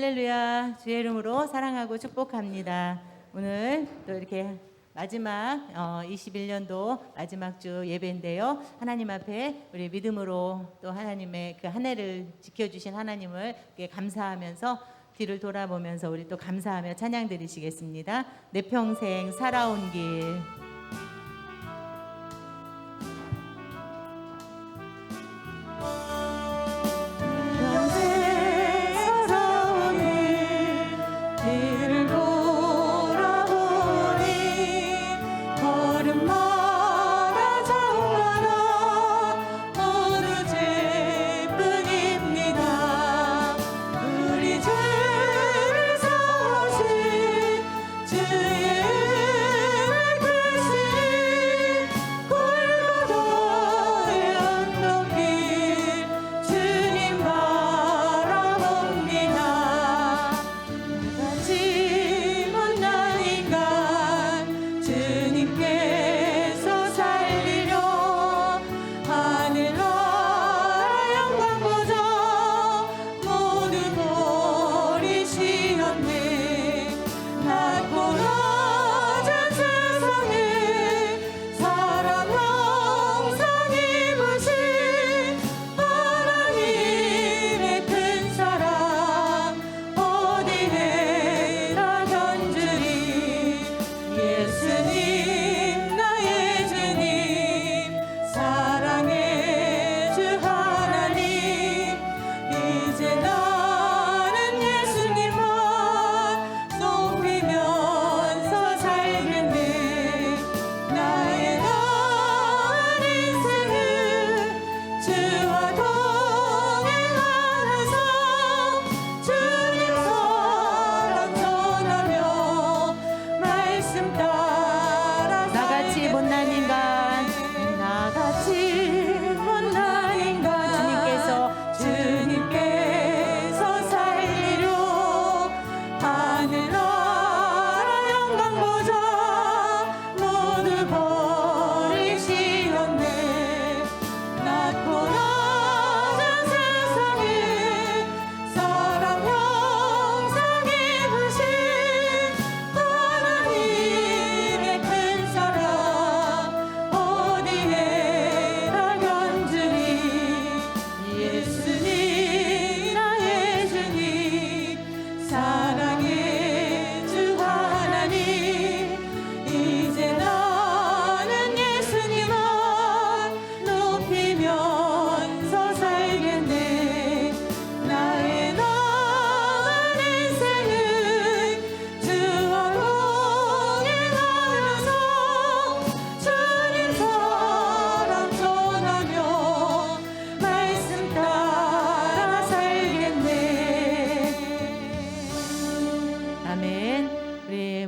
할렐루야. 주의 이름으로 사랑하고 축복합니다. 오늘 또 이렇게 마지막 21년도 마지막 주 예배인데요. 하나님 앞에 우리 믿음으로 또 하나님의 그 한 해를 지켜주신 하나님을 감사하면서 뒤를 돌아보면서 우리 또 감사하며 찬양 드리시겠습니다. 내 평생 살아온 길.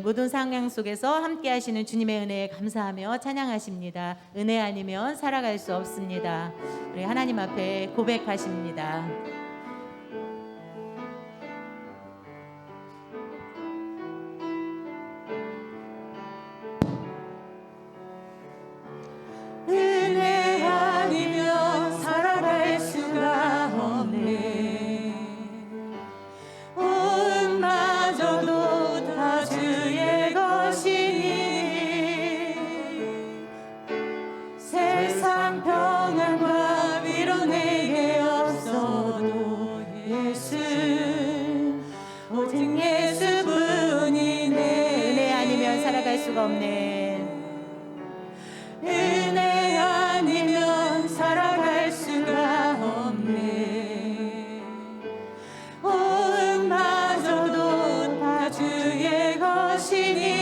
모든 상황 속에서 함께 하시는 주님의 은혜에 감사하며 찬양하십니다. 은혜 아니면 살아갈 수 없습니다. 우리 하나님 앞에 고백하십니다. 은혜 아니면 살아갈 수가 없네. 온마저도 다 주의 것이니 세상 평안과 위로 내게 없어도 예수 오직 예수뿐이네. 은혜 아니면 살아갈 수가 없네. 은혜 아니면 살아갈 수가 없네. 온마저도 다 주의 것이니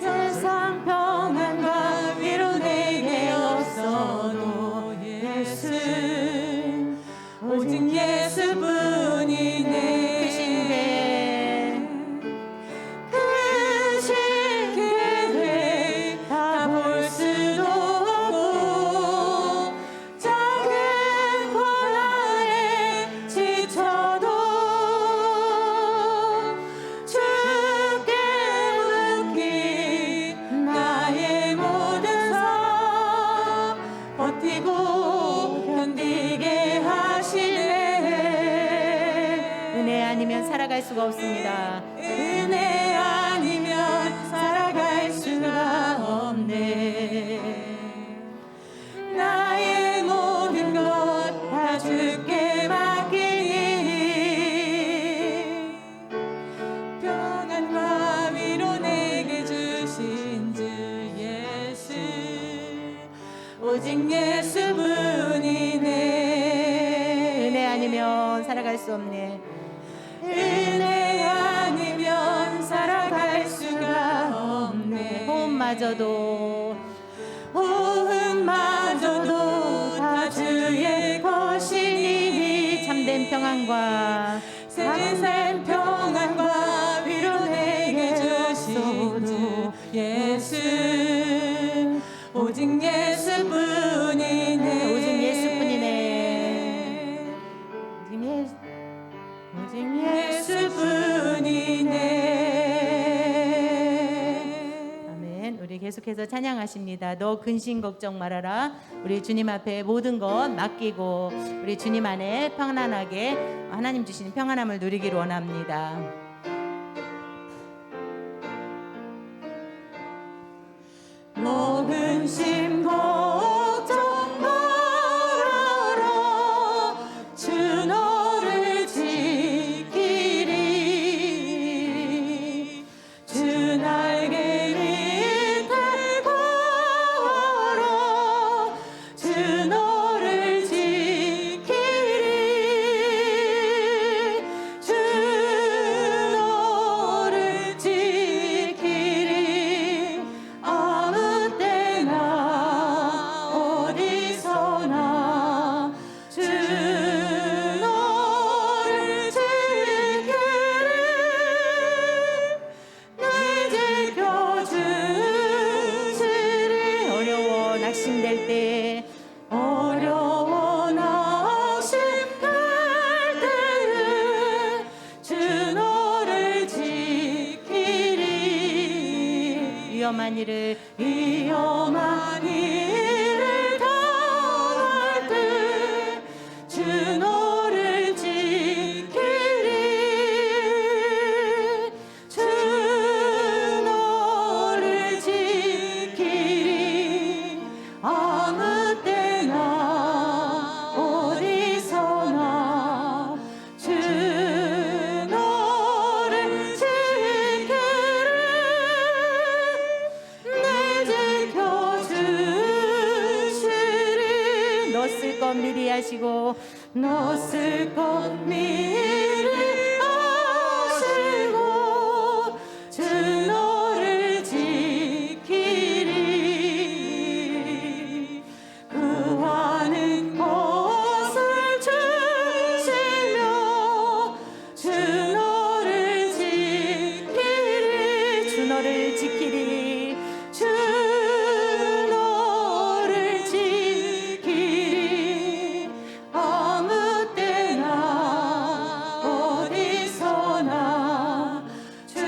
세상 평안과 위로 내 살아갈 수가 없습니다. 은혜 아니면 살아갈 수가 없네. 나의 모든 것 다 주께 맡기니 평안과 위로 내게 주신 주 예수 오직 예수뿐이네. 은혜 아니면 살아갈 수 없네. 은혜 아니면 살아갈 수가 없네. 호흡마저도 호흡마저도 다 주의 것이니 참된 평안과 참된 평안과 위로 내게 주신 주 예수 오직 예수뿐이네. 오직 예수뿐이네. 오직 예수뿐이네. 아멘. 우리 계속해서 찬양하십니다. 너 근심 걱정 말아라. 우리 주님 앞에 모든 것 맡기고 우리 주님 안에 평안하게 하나님 주시는 평안함을 누리기를 원합니다. 너 근심 걱정 말아라. 주 너를 지키리. 주 날개 밑에 걸어 주 너를 지키리. 주 너를 지키리. 아무 때나 어디서나 주 너를 지키리. 날 지켜주시리. 어려워 낙심될 때 어려워 낙심될 때에 주 너를 지키리. 위험한 일을 위험한 일을 당할 때 주 너를 지키리. 주 너를 지키리. 아무 때나 어디서나 주 너를 지키리. 날 지켜주시리. 너 쓸 것 미리 하시고 너 쓸 것 미리 아시고 주 너를 지키리. 구하는 것을 주시며 주 너를 지키리. 주 너를 지키리. 주 너를 지키리. 아무 때나 어디서나 주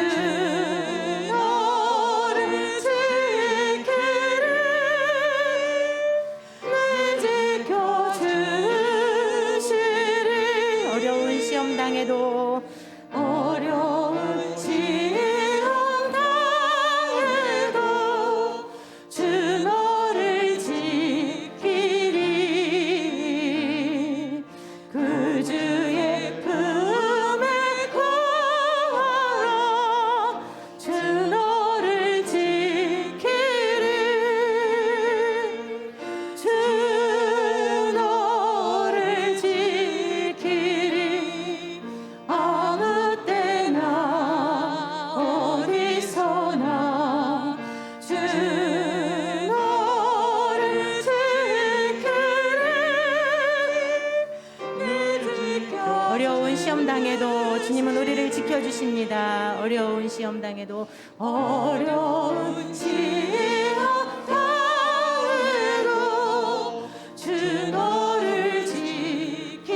너를 지키리. 날 지켜주시리. 어려운 시험 당해도 어려운 시험 당해도 주 너를 지키리. 그 주의 품에 걸어 주 너를 지키리. 주 너를 지키리. 아무 때나 어디서나 주 너를 지키리. 어려운 시험 당해도 주님은 우리를 지켜주십니다. 어려운 시험 당해도 어려운 시험 당해도 주 너를 지키리.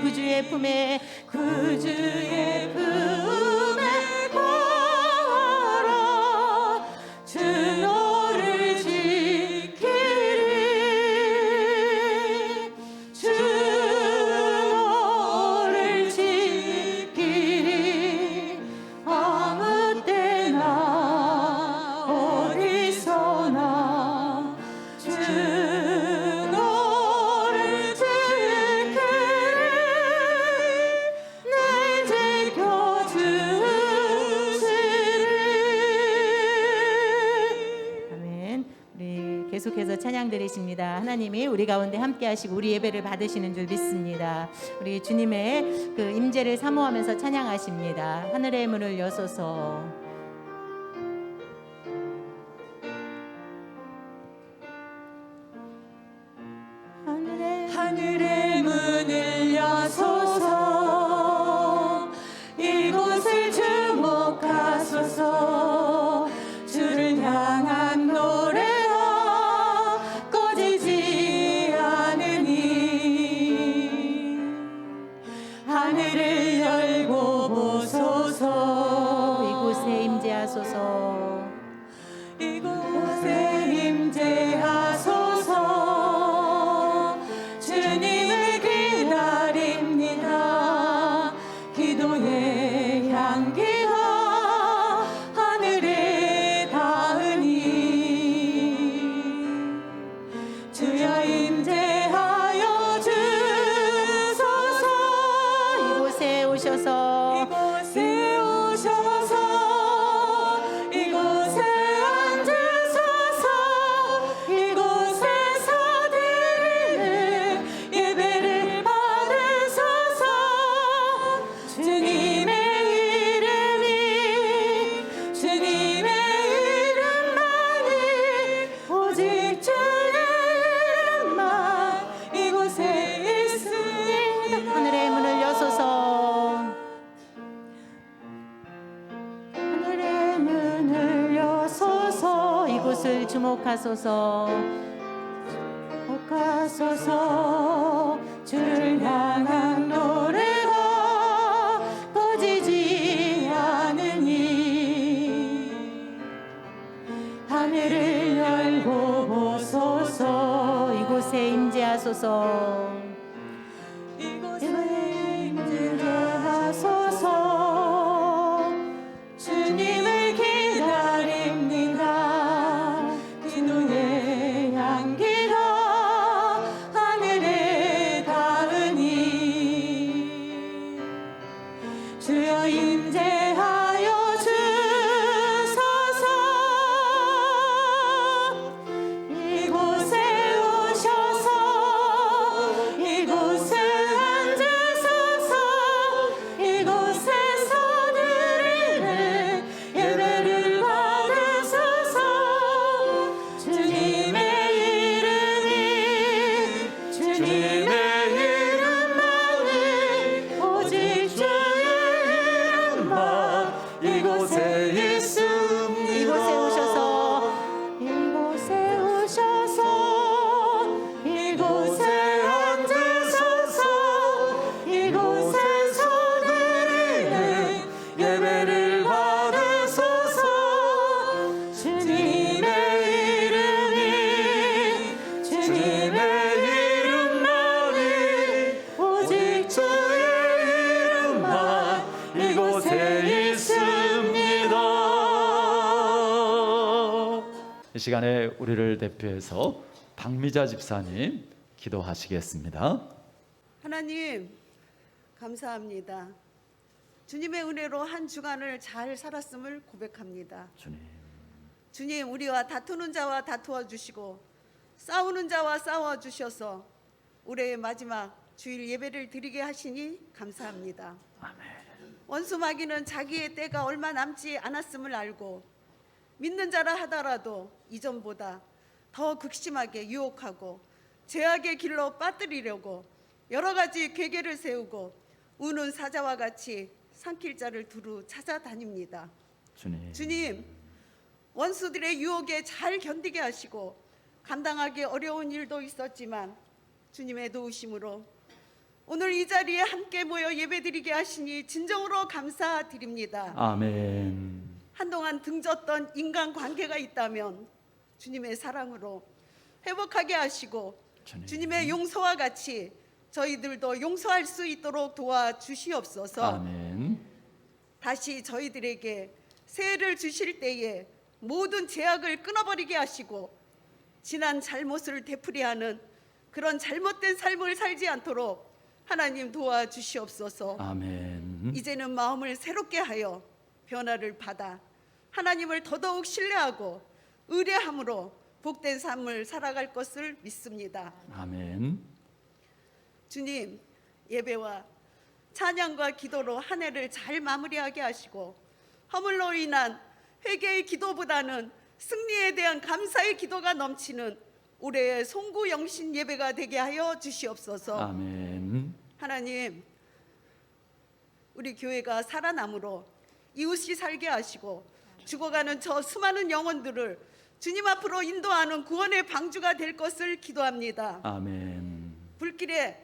구주의 품에 구주의 품에 걸어 주 너를 지키리. 주 너를 지키리. 계속해서 찬양 드리십니다. 하나님이 우리 가운데 함께 하시고 우리 예배를 받으시는 줄 믿습니다. 우리 주님의 그 임재를 사모하면서 찬양하십니다. 하늘의 문을 여소서. 하늘의 문을 여소서 이곳을 주목하소서 주를 향한 노래가 꺼지지 않으니 하늘을 열고 보소서 이곳에 임재하소서. 이곳에 임재하소서 주님을 기다립니다. 기도의 향기가 하늘에 닿으니 주여 임재하여 주소서 이곳에 오셔서 이곳에 오셔서 이곳에 앉으소서 이곳에서 드리는 예배를 받으소서 주님의 이름만이 오직 주의 이름만 이곳에 있습니다. 하늘의 문을 여소서. 하늘의 문을 여소서 이곳을 주목하소서. 주목하소서 주를 향한 노래가 꺼지지 않으니 하늘을 열고 보소서 이곳에 임재하소서. 이곳에 임재하소서 주님을 기다립니다. 기도의 향기가 하늘에 닿으니 주여 임재하여 주소서 이곳에 오셔서 이곳에 앉으소서 이곳에서 드리는 예배를 받으소서 주님의 이름만이 오직 주의 이름만 이곳에 있습니다. 이곳에 오셔서 이곳에 오셔서 이곳에 앉으소서 이곳에서 드리는 예배를 받으소서 주님의 이름만이 오직 주의 이름만 이곳에 있습니다. 이 시간에 우리를 대표해서 박미자 집사님 기도하시겠습니다. 하나님 감사합니다. 주님의 은혜로 한 주간을 잘 살았음을 고백합니다. 주님, 주님 우리와 다투는 자와 다투어 주시고 싸우는 자와 싸워 주셔서 올해의 마지막 주일 예배를 드리게 하시니 감사합니다. 원수 마귀는 자기의 때가 얼마 남지 않았음을 알고 믿는 자라 하더라도 이전보다 더 극심하게 유혹하고 죄악의 길로 빠뜨리려고 여러 가지 계계를 세우고 우는 사자와 같이 삼킬 자를 두루 찾아다닙니다. 주님, 원수들의 유혹에 잘 견디게 하시고 감당하기 어려운 일도 있었지만 주님의 도우심으로 오늘 이 자리에 함께 모여 예배드리게 하시니 진정으로 감사드립니다. 아멘. 한동안 등졌던 인간관계가 있다면 주님의 사랑으로 회복하게 하시고 주님의 용서와 같이 저희들도 용서할 수 있도록 도와주시옵소서. 아멘. 다시 저희들에게 새해를 주실 때에 모든 제약을 끊어버리게 하시고 지난 잘못을 되풀이하는 그런 잘못된 삶을 살지 않도록 하나님 도와주시옵소서. 아멘. 이제는 마음을 새롭게 하여 변화를 받아 하나님을 더더욱 신뢰하고 의뢰함으로 복된 삶을 살아갈 것을 믿습니다. 아멘. 주님, 예배와 찬양과 기도로 한 해를 잘 마무리하게 하시고 허물로 인한 회개의 기도보다는 승리에 대한 감사의 기도가 넘치는 올해의 송구 영신 예배가 되게 하여 주시옵소서. 아멘. 하나님, 우리 교회가 살아남으로 이웃이 살게 하시고 죽어가는 저 수많은 영혼들을 주님 앞으로 인도하는 구원의 방주가 될 것을 기도합니다. 아멘. 불길에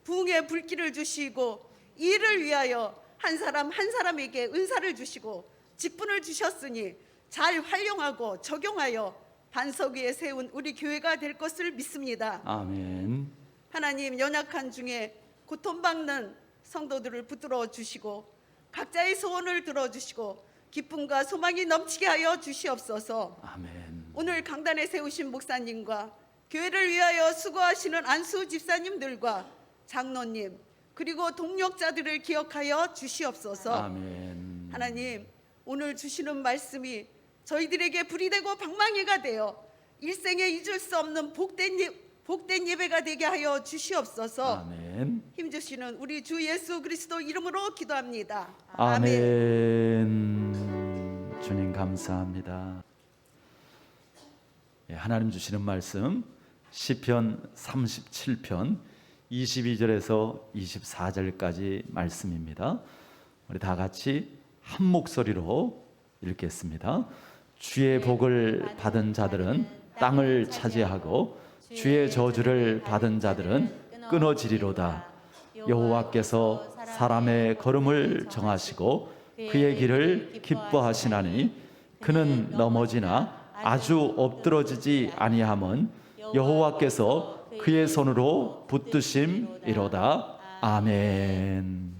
부흥의 불길을 주시고 이 일을 위하여 한 사람 한 사람에게 은사를 주시고 직분을 주셨으니 잘 활용하고 적용하여 반석 위에 세운 우리 교회가 될 것을 믿습니다. 아멘. 하나님, 연약한 중에 고통받는 성도들을 붙들어 주시고 각자의 소원을 들어주시고 기쁨과 소망이 넘치게 하여 주시옵소서. 아멘. 오늘 강단에 세우신 목사님과 교회를 위하여 수고하시는 안수 집사님들과 장로님 그리고 동력자들을 기억하여 주시옵소서. 아멘. 하나님, 오늘 주시는 말씀이 저희들에게 불이 되고 방망이가 되어 일생에 잊을 수 없는 복된 예배가 되게 하여 주시옵소서. 아멘. 힘주시는 우리 주 예수 그리스도 이름으로 기도합니다. 아멘. 주님 감사합니다. 하나님 주시는 말씀 시편 37편 22절에서 24절까지 말씀입니다. 우리 다 같이 한 목소리로 읽겠습니다. 주의 복을 받은 자들은 땅을 차지하고 주의 저주를 받은 자들은 끊어지리로다. 여호와께서 사람의 걸음을 정하시고 그의 길을 기뻐하시나니 그는 넘어지나 아주 엎드러지지 아니함은 여호와께서 그의 손으로 붙드심이로다. 아멘.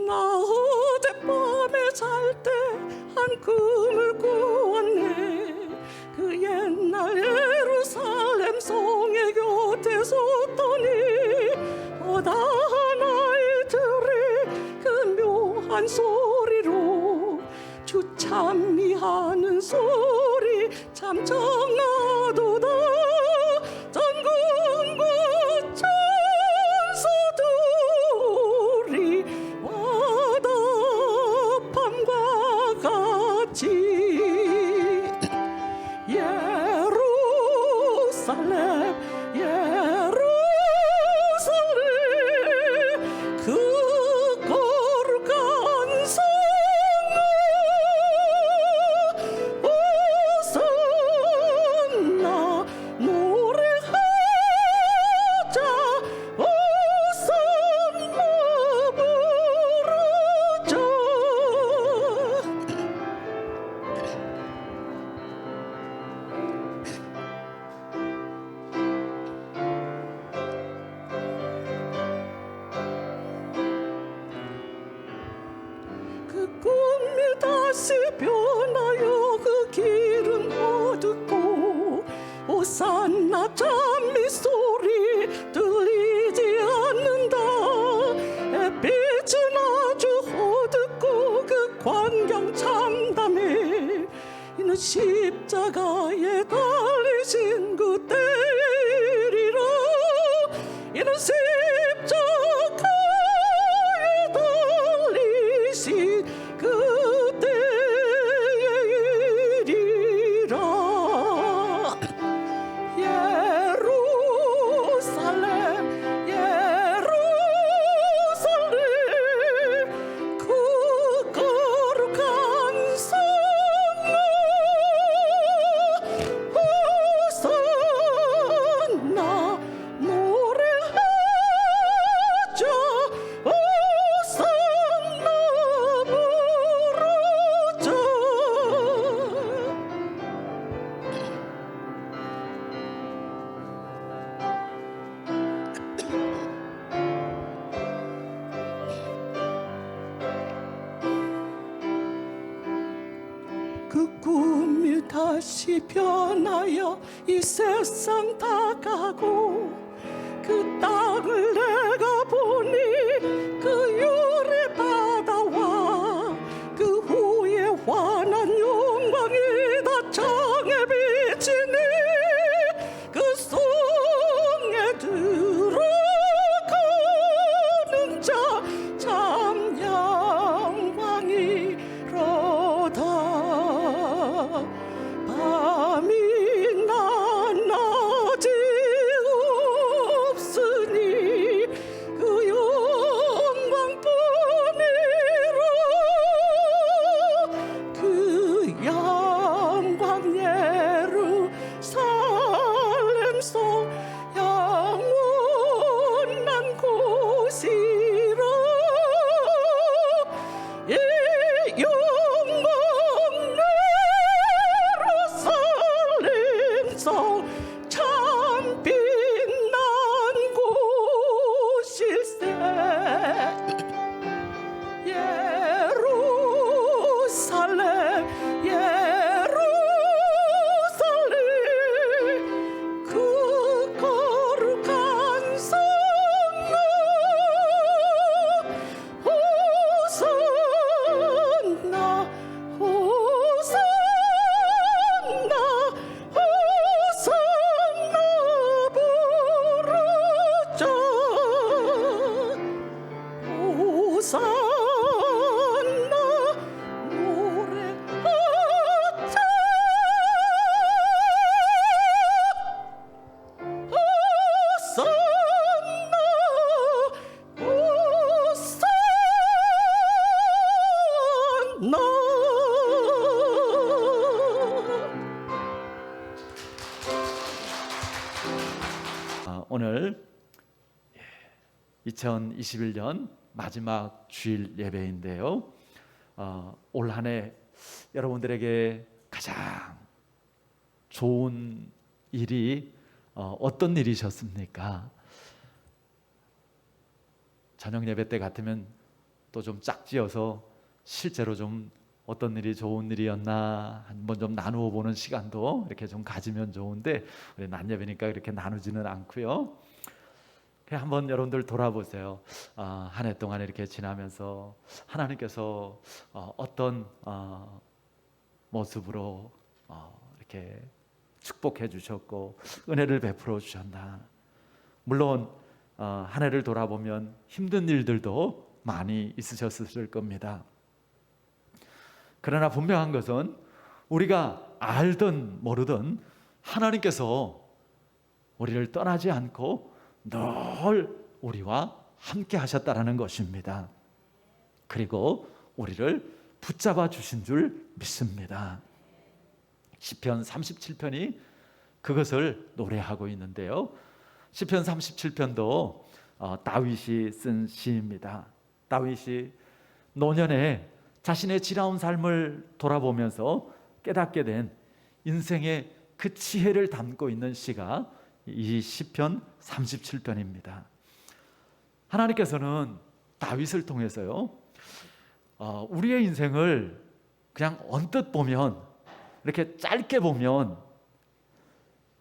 나 어젯밤에 잘 때 한 꿈을 꾸었네. 그 옛날 예루살렘 성의 곁에 섰더니 허다한 아이들이 그 묘한 소리로 주찬미하는 소리 참 정나도다. 전군과 천사들이 와답함과 같이 예루살렘 그 거룩한 성아 호산나 노래하자 호산나 부르자. 그 꿈이 다시 변하여 그 길은 어둡고 호산나 찬미 소리 들리지 않는다. 햇빛은 아주 어둡고 그 광경 참담해. 이는 십자가에 달리신 그때이리라. 이는 십자가에 달리신 그때이리라. 예루살렘 그 거룩한 성아 호산나 노래하자 호산나 부르자. 그 꿈이 다시 변하여 이 세상 다 가고 그 땅을 내가 보니 그 유래 바다와 그 후에 환한 영광이 다 오늘 2021년 마지막 주일 예배인데요. 올 한 해 여러분들에게 가장 좋은 일이 어떤 일이셨습니까? 저녁 예배 때 같으면 또 좀 짝지어서 실제로 좀 어떤 일이 좋은 일이었나 한번 좀 나누어 보는 시간도 이렇게 좀 가지면 좋은데 우리 낮 예배니까 이렇게 나누지는 않고요. 그냥 한번 여러분들 돌아보세요. 한 해 동안 이렇게 지나면서 하나님께서 어떤 모습으로 이렇게 축복해 주셨고 은혜를 베풀어 주셨나. 물론 한 해를 돌아보면 힘든 일들도 많이 있으셨을 겁니다. 그러나 분명한 것은 우리가 알든 모르든 하나님께서 우리를 떠나지 않고 늘 우리와 함께 하셨다라는 것입니다. 그리고 우리를 붙잡아 주신 줄 믿습니다. 시편 37편이 그것을 노래하고 있는데요. 시편 37편도 다윗이 쓴 시입니다. 다윗이 노년에 자신의 지나온 삶을 돌아보면서 깨닫게 된 인생의 그 지혜를 담고 있는 시가 이 시편 37편입니다. 하나님께서는 다윗을 통해서요, 우리의 인생을 그냥 언뜻 보면, 이렇게 짧게 보면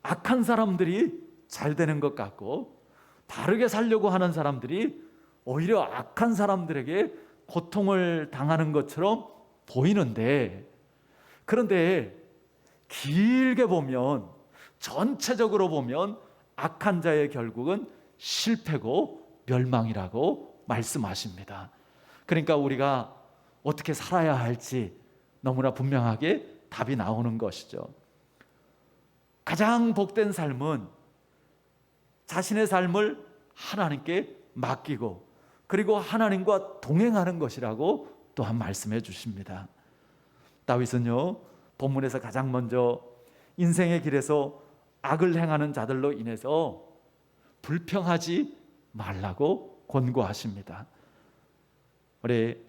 악한 사람들이 잘 되는 것 같고 바르게 살려고 하는 사람들이 오히려 악한 사람들에게 고통을 당하는 것처럼 보이는데, 그런데 길게 보면, 전체적으로 보면 악한 자의 결국은 실패고 멸망이라고 말씀하십니다. 그러니까 우리가 어떻게 살아야 할지 너무나 분명하게 답이 나오는 것이죠. 가장 복된 삶은 자신의 삶을 하나님께 맡기고 그리고 하나님과 동행하는 것이라고 또한 말씀해 주십니다. 다윗은요, 본문에서 가장 먼저 인생의 길에서 악을 행하는 자들로 인해서 불평하지 말라고 권고하십니다. 우리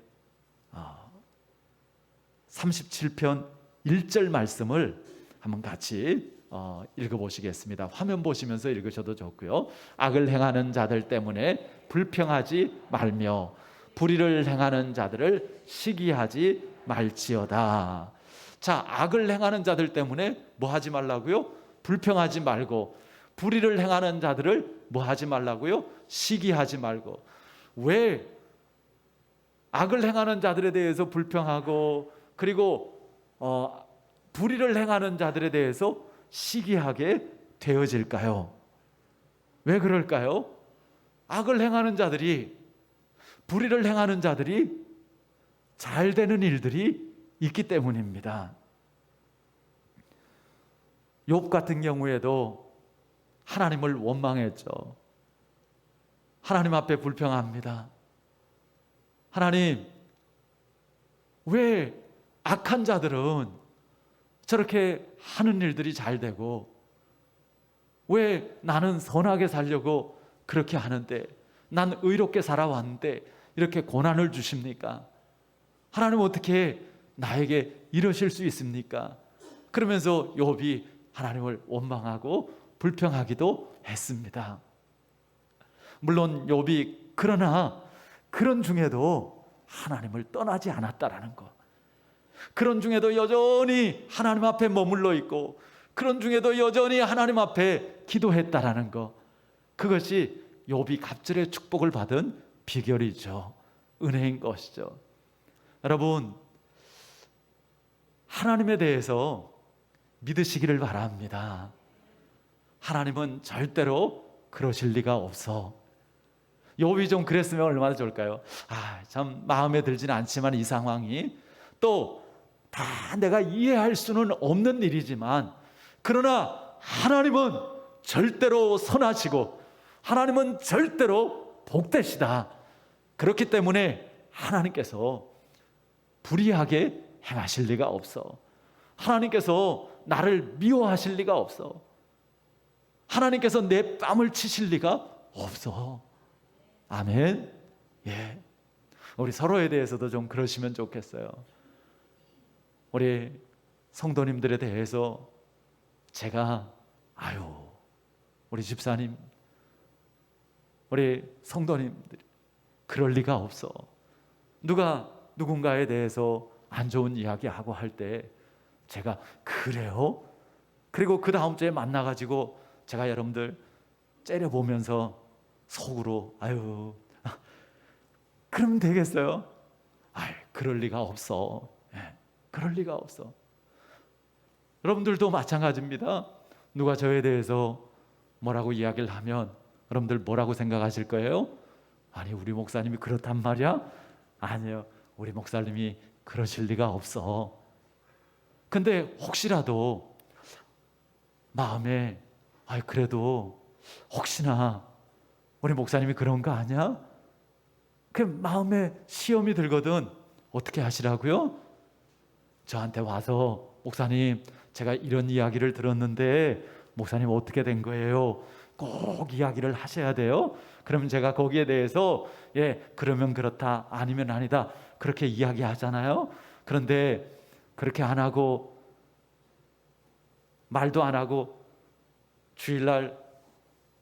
37편 1절 말씀을 한번 같이 읽어보시겠습니다. 화면 보시면서 읽으셔도 좋고요. 악을 행하는 자들 때문에 불평하지 말며 불의를 행하는 자들을 시기하지 말지어다. 자, 악을 행하는 자들 때문에 뭐 하지 말라고요? 불평하지 말고, 불의를 행하는 자들을 뭐 하지 말라고요? 시기하지 말고. 왜 악을 행하는 자들에 대해서 불평하고 그리고 불의를 행하는 자들에 대해서 시기하게 되어질까요? 왜 그럴까요? 악을 행하는 자들이, 불의를 행하는 자들이 잘 되는 일들이 있기 때문입니다. 욥 같은 경우에도 하나님을 원망했죠. 하나님 앞에 불평합니다. 하나님, 왜 악한 자들은 저렇게 하는 일들이 잘 되고 왜 나는 선하게 살려고 그렇게 하는데, 난 의롭게 살아왔는데 이렇게 고난을 주십니까? 하나님 어떻게 나에게 이러실 수 있습니까? 그러면서 욥이 하나님을 원망하고 불평하기도 했습니다. 물론 욥이 그러나 그런 중에도 하나님을 떠나지 않았다라는 것, 그런 중에도 여전히 하나님 앞에 머물러 있고 그런 중에도 여전히 하나님 앞에 기도했다라는 것, 그것이 욥이 갑절의 축복을 받은 비결이죠. 은혜인 것이죠. 여러분, 하나님에 대해서 믿으시기를 바랍니다. 하나님은 절대로 그러실 리가 없어. 욥이 좀 그랬으면 얼마나 좋을까요? 참 마음에 들지는 않지만 이 상황이 또 다 내가 이해할 수는 없는 일이지만, 그러나 하나님은 절대로 선하시고 하나님은 절대로 복되시다. 그렇기 때문에 하나님께서 불의하게 행하실 리가 없어. 하나님께서 나를 미워하실 리가 없어. 하나님께서 내 뺨을 치실 리가 없어. 아멘. 예. 우리 서로에 대해서도 좀 그러시면 좋겠어요. 우리 성도님들에 대해서 제가 우리 집사님, 우리 성도님들 그럴 리가 없어. 누가 누군가에 대해서 안 좋은 이야기하고 할 때 제가 그래요? 그리고 그 다음 주에 만나가지고 제가 여러분들 째려보면서 속으로 그러면 되겠어요? 그럴 리가 없어. 그럴 리가 없어. 여러분들도 마찬가지입니다. 누가 저에 대해서 뭐라고 이야기를 하면 여러분들 뭐라고 생각하실 거예요? 아니, 우리 목사님이 그렇단 말이야? 아니요, 우리 목사님이 그러실 리가 없어. 근데 혹시라도 마음에 그래도 혹시나 우리 목사님이 그런 거 아니야? 그 마음에 시험이 들거든. 어떻게 하시라고요? 저한테 와서 목사님, 제가 이런 이야기를 들었는데 목사님 어떻게 된 거예요? 꼭 이야기를 하셔야 돼요. 그러면 제가 거기에 대해서 그러면 그렇다, 아니면 아니다, 그렇게 이야기하잖아요. 그런데 그렇게 안 하고 말도 안 하고 주일날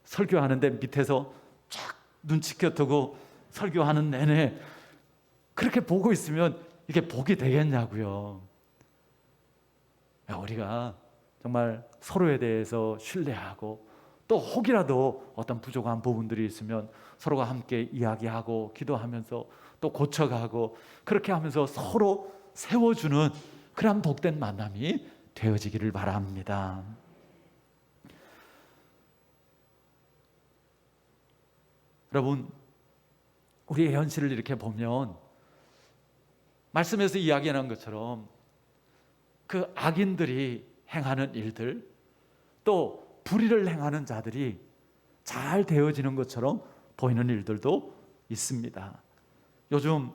설교하는데 밑에서 쫙 눈치껏 두고 설교하는 내내 그렇게 보고 있으면 이게 복이 되겠냐고요. 우리가 정말 서로에 대해서 신뢰하고 또 혹이라도 어떤 부족한 부분들이 있으면 서로가 함께 이야기하고 기도하면서 또 고쳐가고 그렇게 하면서 서로 세워주는 그런 복된 만남이 되어지기를 바랍니다. 여러분, 우리의 현실을 이렇게 보면 말씀에서 이야기하는 것처럼 그 악인들이 행하는 일들, 또 불의를 행하는 자들이 잘 되어지는 것처럼 보이는 일들도 있습니다. 요즘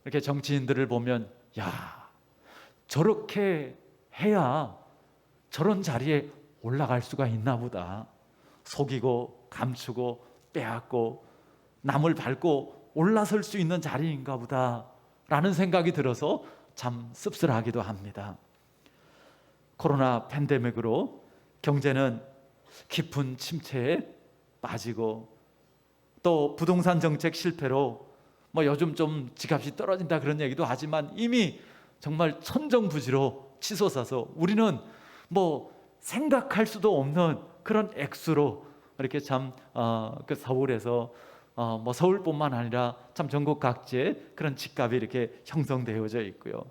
이렇게 정치인들을 보면 저렇게 해야 저런 자리에 올라갈 수가 있나 보다. 속이고 감추고 빼앗고 남을 밟고 올라설 수 있는 자리인가 보다 라는 생각이 들어서 참 씁쓸하기도 합니다. 코로나 팬데믹으로 경제는 깊은 침체에 빠지고 또 부동산 정책 실패로 요즘 좀 집값이 떨어진다 그런 얘기도 하지만 이미 정말 천정부지로 치솟아서 우리는 생각할 수도 없는 그런 액수로 이렇게 참 그 서울에서 서울뿐만 아니라 참 전국 각지에 그런 집값이 이렇게 형성되어져 있고요.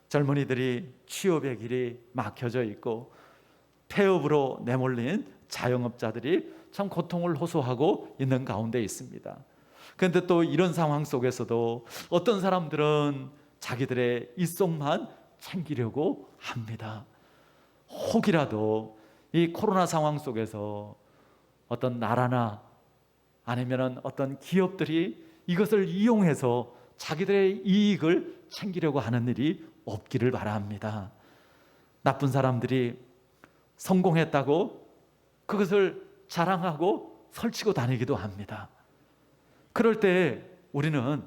젊은이들이 취업의 길이 막혀져 있고 폐업으로 내몰린 자영업자들이 참 고통을 호소하고 있는 가운데 있습니다. 그런데 또 이런 상황 속에서도 어떤 사람들은 자기들의 일속만 챙기려고 합니다. 혹이라도 이 코로나 상황 속에서 어떤 나라나 아니면 어떤 기업들이 이것을 이용해서 자기들의 이익을 챙기려고 하는 일이 없기를 바랍니다. 나쁜 사람들이 성공했다고 그것을 자랑하고 설치고 다니기도 합니다. 그럴 때 우리는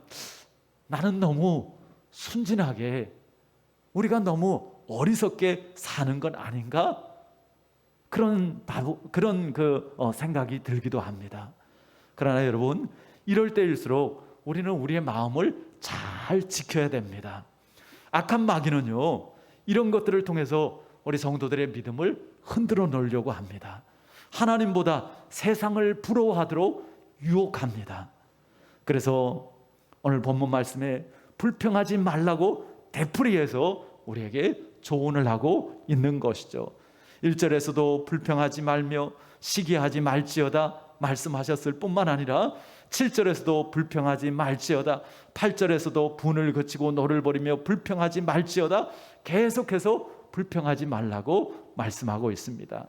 나는 너무 순진하게 우리가 너무 어리석게 사는 건 아닌가? 그런 생각이 들기도 합니다. 그러나 여러분, 이럴 때일수록 우리는 우리의 마음을 잘 지켜야 됩니다. 악한 마귀는요, 이런 것들을 통해서 우리 성도들의 믿음을 흔들어 놓으려고 합니다. 하나님보다 세상을 부러워하도록 유혹합니다. 그래서 오늘 본문 말씀에 불평하지 말라고 되풀이해서 우리에게 조언을 하고 있는 것이죠. 1절에서도 불평하지 말며 시기하지 말지어다 말씀하셨을 뿐만 아니라 7절에서도 불평하지 말지어다, 8절에서도 분을 그치고 노를 버리며 불평하지 말지어다, 계속해서 불평하지 말라고 말씀하고 있습니다.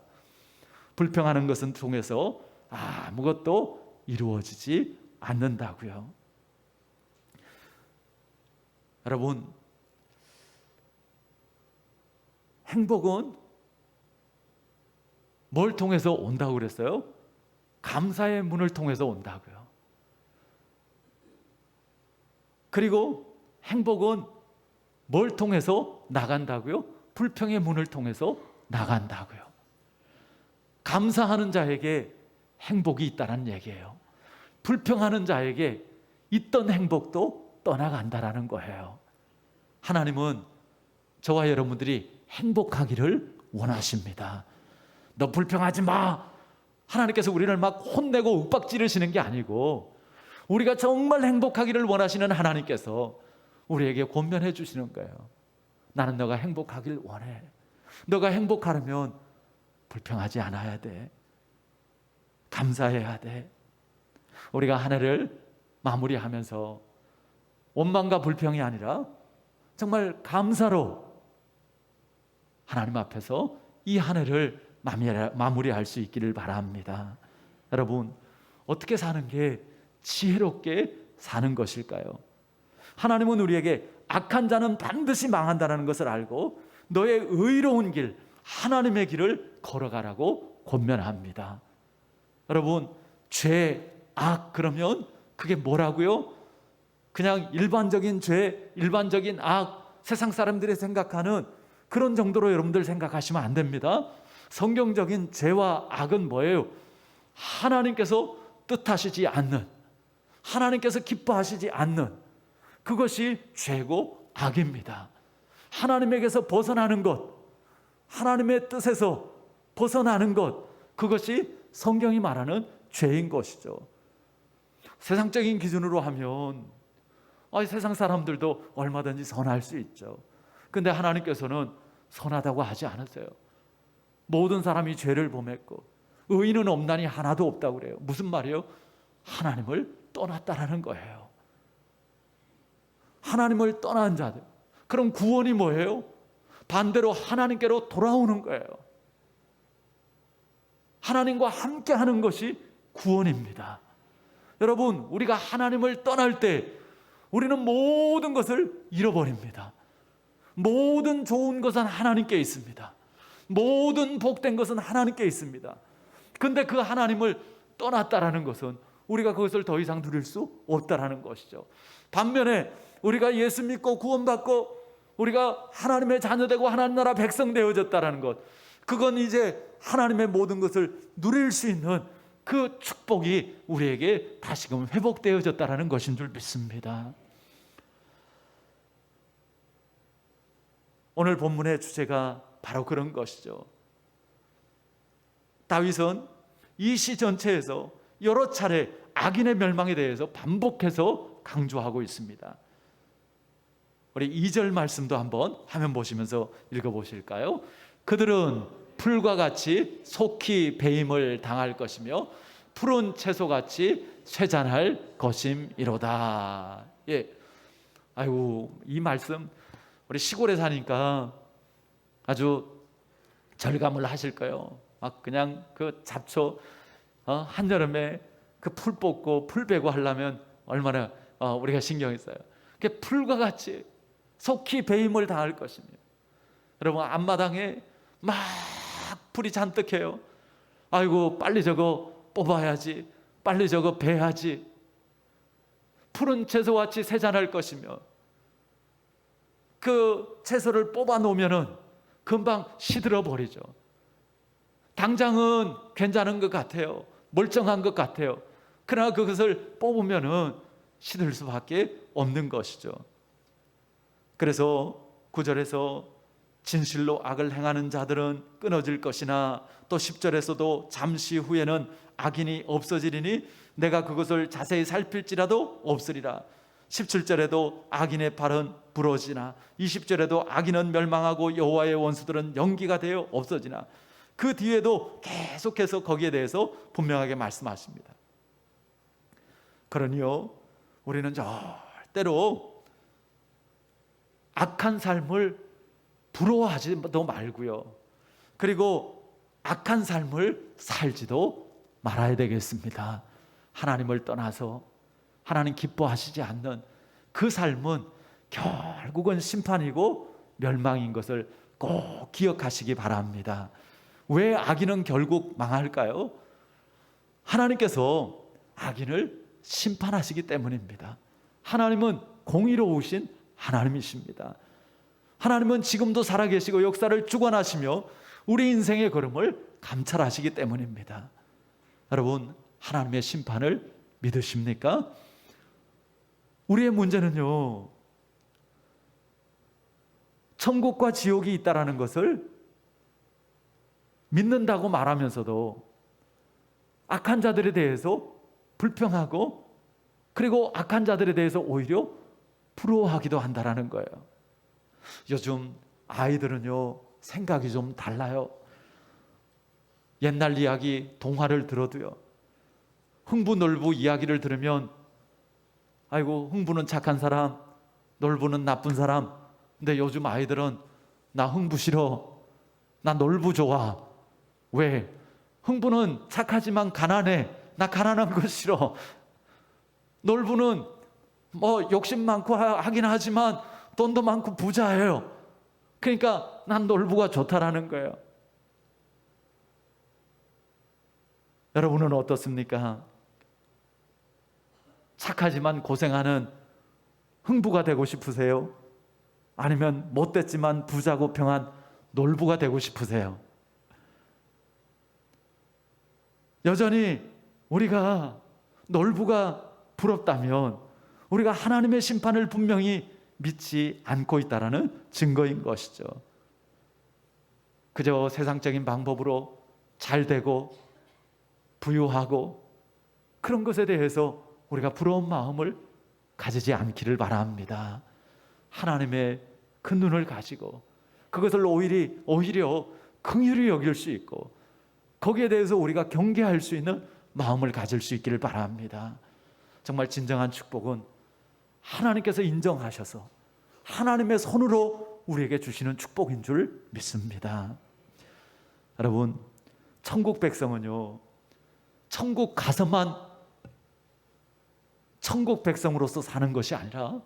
불평하는 것은 통해서 아무것도 이루어지지 않는다고요. 여러분, 행복은 뭘 통해서 온다고 그랬어요? 감사의 문을 통해서 온다고요. 그리고 행복은 뭘 통해서 나간다고요? 불평의 문을 통해서 나간다고요. 감사하는 자에게 행복이 있다는 얘기예요. 불평하는 자에게 있던 행복도 떠나간다라는 거예요. 하나님은 저와 여러분들이 행복하기를 원하십니다. 너 불평하지 마. 하나님께서 우리를 막 혼내고 윽박지르시는 게 아니고 우리가 정말 행복하기를 원하시는 하나님께서 우리에게 권면해 주시는 거예요. 나는 너가 행복하길 원해. 너가 행복하려면 불평하지 않아야 돼. 감사해야 돼. 우리가 한 해를 마무리하면서 원망과 불평이 아니라 정말 감사로 하나님 앞에서 이 한 해를 마무리할 수 있기를 바랍니다. 여러분, 어떻게 사는 게 지혜롭게 사는 것일까요? 하나님은 우리에게 악한 자는 반드시 망한다는 것을 알고 너의 의로운 길, 하나님의 길을 걸어가라고 권면합니다. 여러분, 죄, 악 그러면 그게 뭐라고요? 그냥 일반적인 죄, 일반적인 악, 세상 사람들이 생각하는 그런 정도로 여러분들 생각하시면 안 됩니다. 성경적인 죄와 악은 뭐예요? 하나님께서 뜻하시지 않는, 하나님께서 기뻐하시지 않는 그것이 죄고 악입니다. 하나님에게서 벗어나는 것, 하나님의 뜻에서 벗어나는 것, 그것이 성경이 말하는 죄인 것이죠. 세상적인 기준으로 하면 세상 사람들도 얼마든지 선할 수 있죠. 근데 하나님께서는 선하다고 하지 않으세요. 모든 사람이 죄를 범했고 의인은 없나니 하나도 없다고 그래요. 무슨 말이에요? 하나님을 떠났다라는 거예요. 하나님을 떠난 자들. 그럼 구원이 뭐예요? 반대로 하나님께로 돌아오는 거예요. 하나님과 함께 하는 것이 구원입니다. 여러분, 우리가 하나님을 떠날 때 우리는 모든 것을 잃어버립니다. 모든 좋은 것은 하나님께 있습니다. 모든 복된 것은 하나님께 있습니다. 근데 그 하나님을 떠났다라는 것은 우리가 그것을 더 이상 누릴 수 없다라는 것이죠. 반면에 우리가 예수 믿고 구원받고 우리가 하나님의 자녀되고 하나님 나라 백성 되어졌다라는 것, 그건 이제 하나님의 모든 것을 누릴 수 있는 그 축복이 우리에게 다시금 회복되어졌다라는 것인 줄 믿습니다. 오늘 본문의 주제가 바로 그런 것이죠. 다윗은 이 시 전체에서 여러 차례 악인의 멸망에 대해서 반복해서 강조하고 있습니다. 우리 2절 말씀도 한번 화면 보시면서 읽어보실까요? 그들은 풀과 같이 속히 배임을 당할 것이며 푸른 채소같이 쇠잔할 것임이로다. 예, 아이고, 이 말씀 우리 시골에 사니까 아주 절감을 하실 거예요. 막 그냥 그 잡초 한여름에 그 풀 뽑고 풀 베고 하려면 얼마나 우리가 신경이 써요. 그 풀과 같이 속히 배임을 당할 것입니다. 여러분, 앞마당에 막 풀이 잔뜩해요. 아이고, 빨리 저거 뽑아야지, 빨리 저거 베야지. 푸른 채소같이 세잔할 것이며 그 채소를 뽑아 놓으면은 금방 시들어 버리죠. 당장은 괜찮은 것 같아요. 멀쩡한 것 같아요. 그러나 그것을 뽑으면은 시들 수밖에 없는 것이죠. 그래서 9절에서 진실로 악을 행하는 자들은 끊어질 것이나 또 10절에서도 잠시 후에는 악인이 없어지리니 내가 그것을 자세히 살필지라도 없으리라. 17절에도 악인의 발은 부러지나 20절에도 악인은 멸망하고 여호와의 원수들은 연기가 되어 없어지나, 그 뒤에도 계속해서 거기에 대해서 분명하게 말씀하십니다. 그러니요, 우리는 절대로 악한 삶을 부러워하지도 말고요, 그리고 악한 삶을 살지도 말아야 되겠습니다. 하나님을 떠나서 하나님 기뻐하시지 않는 그 삶은 결국은 심판이고 멸망인 것을 꼭 기억하시기 바랍니다. 왜 악인은 결국 망할까요? 하나님께서 악인을 심판하시기 때문입니다. 하나님은 공의로우신 하나님이십니다. 하나님은 지금도 살아계시고 역사를 주관하시며 우리 인생의 걸음을 감찰하시기 때문입니다. 여러분, 하나님의 심판을 믿으십니까? 우리의 문제는요, 천국과 지옥이 있다라는 것을 믿는다고 말하면서도 악한 자들에 대해서 불평하고, 그리고 악한 자들에 대해서 오히려 부러워하기도 한다라는 거예요. 요즘 아이들은요, 생각이 좀 달라요. 옛날 이야기, 동화를 들어도요, 흥부 놀부 이야기를 들으면 아이고, 흥부는 착한 사람, 놀부는 나쁜 사람. 근데 요즘 아이들은 나 흥부 싫어, 나 놀부 좋아. 왜? 흥부는 착하지만 가난해, 나 가난한 거 싫어. 놀부는 뭐 욕심 많고 하긴 하지만 돈도 많고 부자예요. 그러니까 난 놀부가 좋다라는 거예요. 여러분은 어떻습니까? 착하지만 고생하는 흥부가 되고 싶으세요? 아니면 못됐지만 부자고 평안 놀부가 되고 싶으세요? 여전히 우리가 놀부가 부럽다면 우리가 하나님의 심판을 분명히 믿지 않고 있다는 증거인 것이죠. 그저 세상적인 방법으로 잘 되고 부유하고 그런 것에 대해서 우리가 부러운 마음을 가지지 않기를 바랍니다. 하나님의 그 눈을 가지고 그것을 오히려 긍휼히 여길 수 있고 거기에 대해서 우리가 경계할 수 있는 마음을 가질 수 있기를 바랍니다. 정말 진정한 축복은 하나님께서 인정하셔서 하나님의 손으로 우리에게 주시는 축복인 줄 믿습니다. 여러분, 천국 백성은요, 천국 가서만 천국 백성으로서 사는 것이 아니라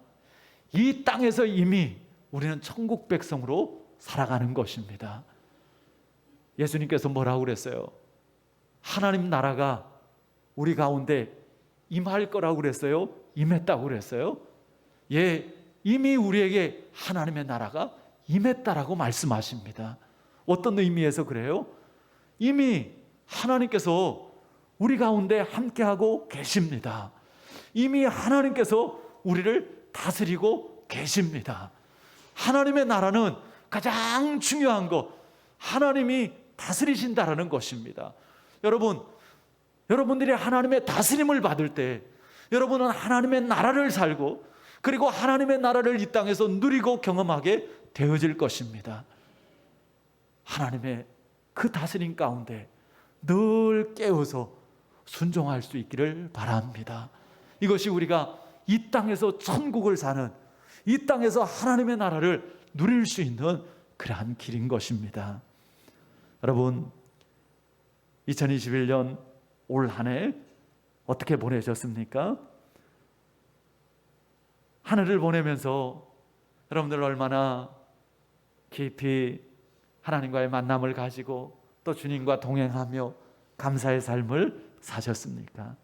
이 땅에서 이미 우리는 천국 백성으로 살아가는 것입니다. 예수님께서 뭐라고 그랬어요? 하나님 나라가 우리 가운데 임할 거라고 그랬어요? 임했다고 그랬어요? 예, 이미 우리에게 하나님의 나라가 임했다라고 말씀하십니다. 어떤 의미에서 그래요? 이미 하나님께서 우리 가운데 함께하고 계십니다. 이미 하나님께서 우리를 다스리고 계십니다. 하나님의 나라는 가장 중요한 것, 하나님이 다스리신다라는 것입니다. 여러분들이 하나님의 다스림을 받을 때 여러분은 하나님의 나라를 살고 그리고 하나님의 나라를 이 땅에서 누리고 경험하게 되어질 것입니다. 하나님의 그 다스림 가운데 늘 깨어서 순종할 수 있기를 바랍니다. 이것이 우리가 이 땅에서 천국을 사는, 이 땅에서 하나님의 나라를 누릴 수 있는 그러한 길인 것입니다. 여러분, 2021년 올 한 해 어떻게 보내셨습니까? 한 해를 보내면서 여러분들 얼마나 깊이 하나님과의 만남을 가지고 또 주님과 동행하며 감사의 삶을 사셨습니까?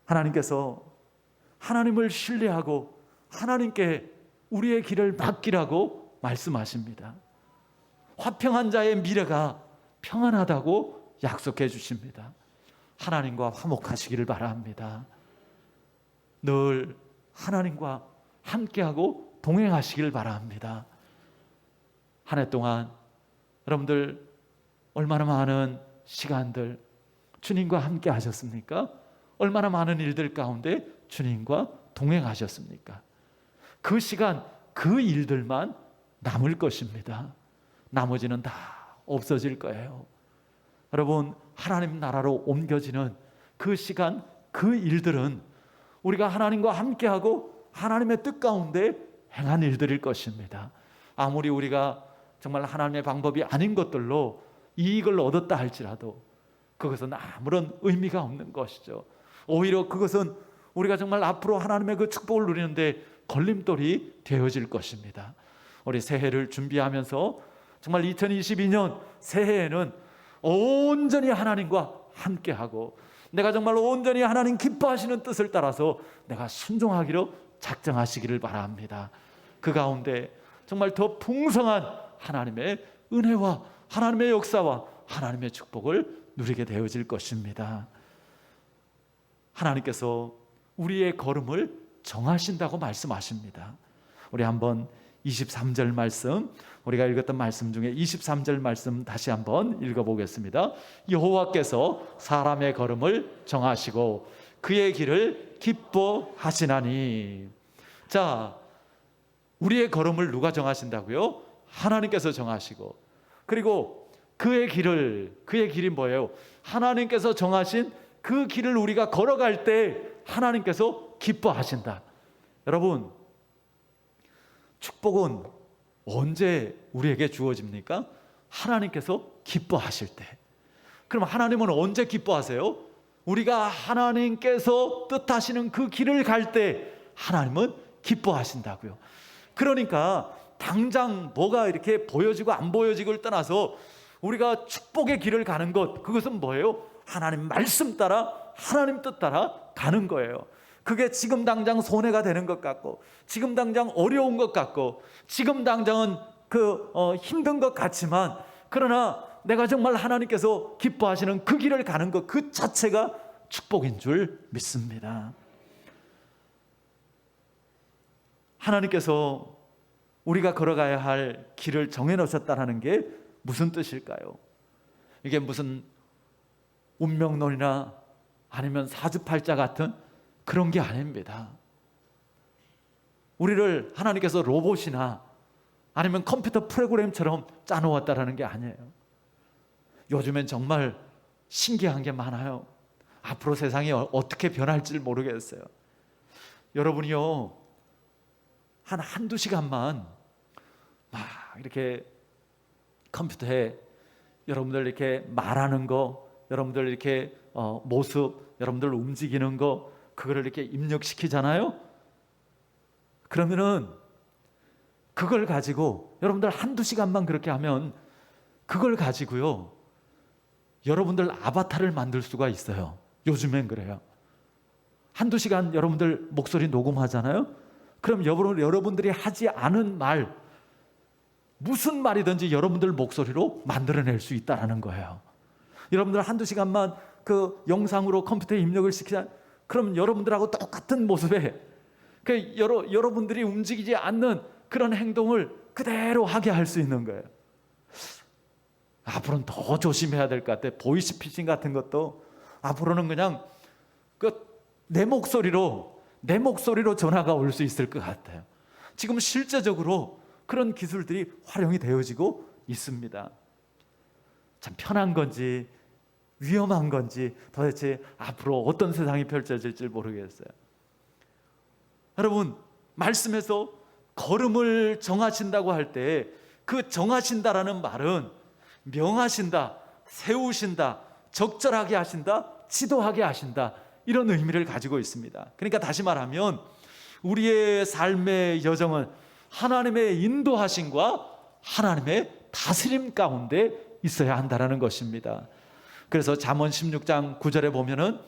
하나님께서 하나님을 신뢰하고 하나님께 우리의 길을 맡기라고 말씀하십니다. 화평한 자의 미래가 평안하다고 약속해 주십니다. 하나님과 화목하시기를 바랍니다. 늘 하나님과 함께하고 동행하시길 바랍니다. 한 해 동안 여러분들 얼마나 많은 시간들 주님과 함께 하셨습니까? 얼마나 많은 일들 가운데 주님과 동행하셨습니까? 그 시간, 그 일들만 남을 것입니다. 나머지는 다 없어질 거예요. 여러분, 하나님 나라로 옮겨지는 그 시간, 그 일들은 우리가 하나님과 함께하고 하나님의 뜻 가운데 행한 일들일 것입니다. 아무리 우리가 정말 하나님의 방법이 아닌 것들로 이익을 얻었다 할지라도 그것은 아무런 의미가 없는 것이죠. 오히려 그것은 우리가 정말 앞으로 하나님의 그 축복을 누리는데 걸림돌이 되어질 것입니다. 우리 새해를 준비하면서 정말 2022년 새해에는 온전히 하나님과 함께하고 내가 정말 온전히 하나님 기뻐하시는 뜻을 따라서 내가 순종하기로 작정하시기를 바랍니다. 그 가운데 정말 더 풍성한 하나님의 은혜와 하나님의 역사와 하나님의 축복을 누리게 되어질 것입니다. 하나님께서 우리의 걸음을 정하신다고 말씀하십니다. 우리 한번 23절 말씀, 우리가 읽었던 말씀 중에 23절 말씀 다시 한번 읽어보겠습니다. 여호와께서 사람의 걸음을 정하시고 그의 길을 기뻐하시나니. 자, 우리의 걸음을 누가 정하신다고요? 하나님께서 정하시고, 그리고 그의 길이 뭐예요? 하나님께서 정하신 그 길을 우리가 걸어갈 때 하나님께서 기뻐하신다. 여러분, 축복은 언제 우리에게 주어집니까? 하나님께서 기뻐하실 때. 그럼 하나님은 언제 기뻐하세요? 우리가 하나님께서 뜻하시는 그 길을 갈 때 하나님은 기뻐하신다고요. 그러니까 당장 뭐가 이렇게 보여지고 안 보여지고를 떠나서 우리가 축복의 길을 가는 것, 그것은 뭐예요? 하나님 말씀 따라 하나님 뜻 따라 가는 거예요. 그게 지금 당장 손해가 되는 것 같고, 지금 당장 어려운 것 같고, 지금 당장은 힘든 것 같지만, 그러나 내가 정말 하나님께서 기뻐하시는 그 길을 가는 것 그 자체가 축복인 줄 믿습니다. 하나님께서 우리가 걸어가야 할 길을 정해놓으셨다는 게 무슨 뜻일까요? 이게 무슨 운명론이나 아니면 사주팔자 같은 그런 게 아닙니다. 우리를 하나님께서 로봇이나 아니면 컴퓨터 프로그램처럼 짜놓았다는 게 아니에요. 요즘엔 정말 신기한 게 많아요. 앞으로 세상이 어떻게 변할지 모르겠어요. 여러분이요, 한두 시간만 막 이렇게 컴퓨터에 여러분들 이렇게 말하는 거, 여러분들 이렇게 모습, 여러분들 움직이는 거, 그거를 이렇게 입력시키잖아요. 그러면은 그걸 가지고 여러분들 한두 시간만 그렇게 하면 그걸 가지고요, 여러분들 아바타를 만들 수가 있어요. 요즘엔 그래요. 한두 시간 여러분들 목소리 녹음하잖아요. 그럼 여러분들이 하지 않은 말, 무슨 말이든지 여러분들 목소리로 만들어낼 수 있다는 거예요. 여러분들 한두 시간만 그 영상으로 컴퓨터에 입력을 시키자, 그럼 여러분들하고 똑같은 모습에 여러분들이 움직이지 않는 그런 행동을 그대로 하게 할 수 있는 거예요. 앞으로는 더 조심해야 될 것 같아요. 보이스피싱 같은 것도 앞으로는 그냥 내 목소리로 전화가 올 수 있을 것 같아요. 지금 실제적으로 그런 기술들이 활용이 되어지고 있습니다. 참 편한 건지 위험한 건지 도대체 앞으로 어떤 세상이 펼쳐질지 모르겠어요. 여러분, 말씀에서 걸음을 정하신다고 할 때 그 정하신다라는 말은 명하신다, 세우신다, 적절하게 하신다, 지도하게 하신다, 이런 의미를 가지고 있습니다. 그러니까 다시 말하면 우리의 삶의 여정은 하나님의 인도하심과 하나님의 다스림 가운데 있어야 한다는 것입니다. 그래서 잠언 16장 9절에 보면은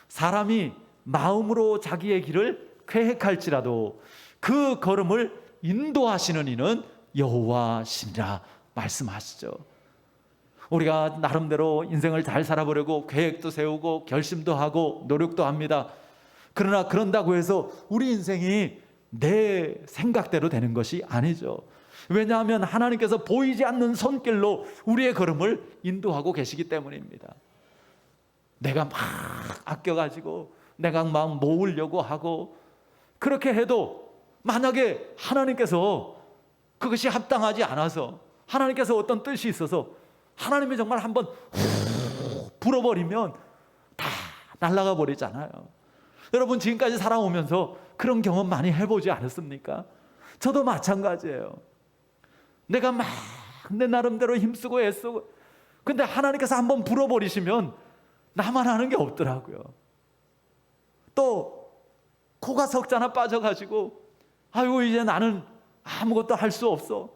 사람이 마음으로 자기의 길을 계획할지라도 그 걸음을 인도하시는 이는 여호와시니라 말씀하시죠. 우리가 나름대로 인생을 잘 살아보려고 계획도 세우고 결심도 하고 노력도 합니다. 그러나 그런다고 해서 우리 인생이 내 생각대로 되는 것이 아니죠. 왜냐하면 하나님께서 보이지 않는 손길로 우리의 걸음을 인도하고 계시기 때문입니다. 내가 막 아껴가지고 내가 막 모으려고 하고 그렇게 해도 만약에 하나님께서 그것이 합당하지 않아서 하나님께서 어떤 뜻이 있어서 하나님이 정말 한번 불어버리면 다 날아가 버리잖아요. 여러분 지금까지 살아오면서 그런 경험 많이 해보지 않았습니까? 저도 마찬가지예요. 내가 막 내 나름대로 힘쓰고 애쓰고, 근데 하나님께서 한번 불어버리시면 나만 하는 게 없더라고요. 또 코가 석자나 빠져가지고 아이고 이제 나는 아무것도 할 수 없어.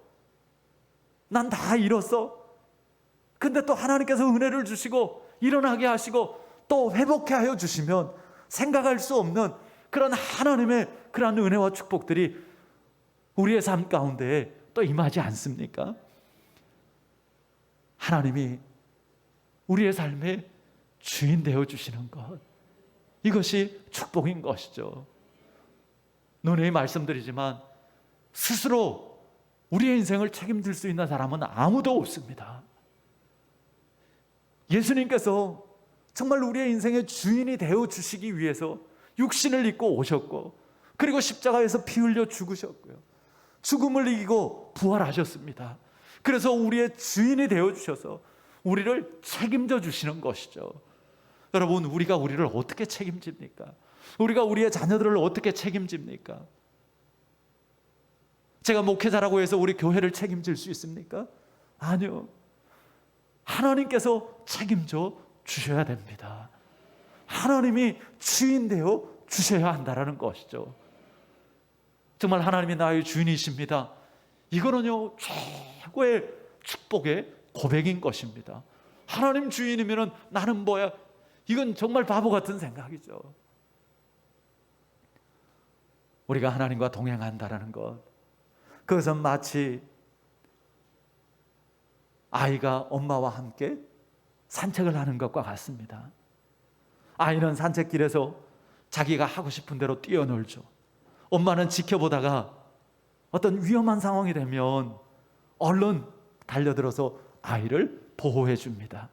난 다 잃었어. 근데 또 하나님께서 은혜를 주시고 일어나게 하시고 또 회복해 하여 주시면 생각할 수 없는 그런 하나님의 그런 은혜와 축복들이 우리의 삶 가운데에 또 임하지 않습니까? 하나님이 우리의 삶의 주인 되어 주시는 것, 이것이 축복인 것이죠. 누누이 말씀드리지만 스스로 우리의 인생을 책임질 수 있는 사람은 아무도 없습니다. 예수님께서 정말 우리의 인생의 주인이 되어 주시기 위해서 육신을 입고 오셨고, 그리고 십자가에서 피 흘려 죽으셨고요, 죽음을 이기고 부활하셨습니다. 그래서 우리의 주인이 되어 주셔서 우리를 책임져 주시는 것이죠. 여러분, 우리가 우리를 어떻게 책임집니까? 우리가 우리의 자녀들을 어떻게 책임집니까? 제가 목회자라고 해서 우리 교회를 책임질 수 있습니까? 아니요. 하나님께서 책임져 주셔야 됩니다. 하나님이 주인 되어 주셔야 한다는 것이죠. 정말 하나님이 나의 주인이십니다. 이거는요, 최고의 축복의 고백인 것입니다. 하나님 주인이면 나는 뭐야? 이건 정말 바보 같은 생각이죠. 우리가 하나님과 동행한다는 것, 그것은 마치 아이가 엄마와 함께 산책을 하는 것과 같습니다. 아이는 산책길에서 자기가 하고 싶은 대로 뛰어놀죠. 엄마는 지켜보다가 어떤 위험한 상황이 되면 얼른 달려들어서 아이를 보호해 줍니다.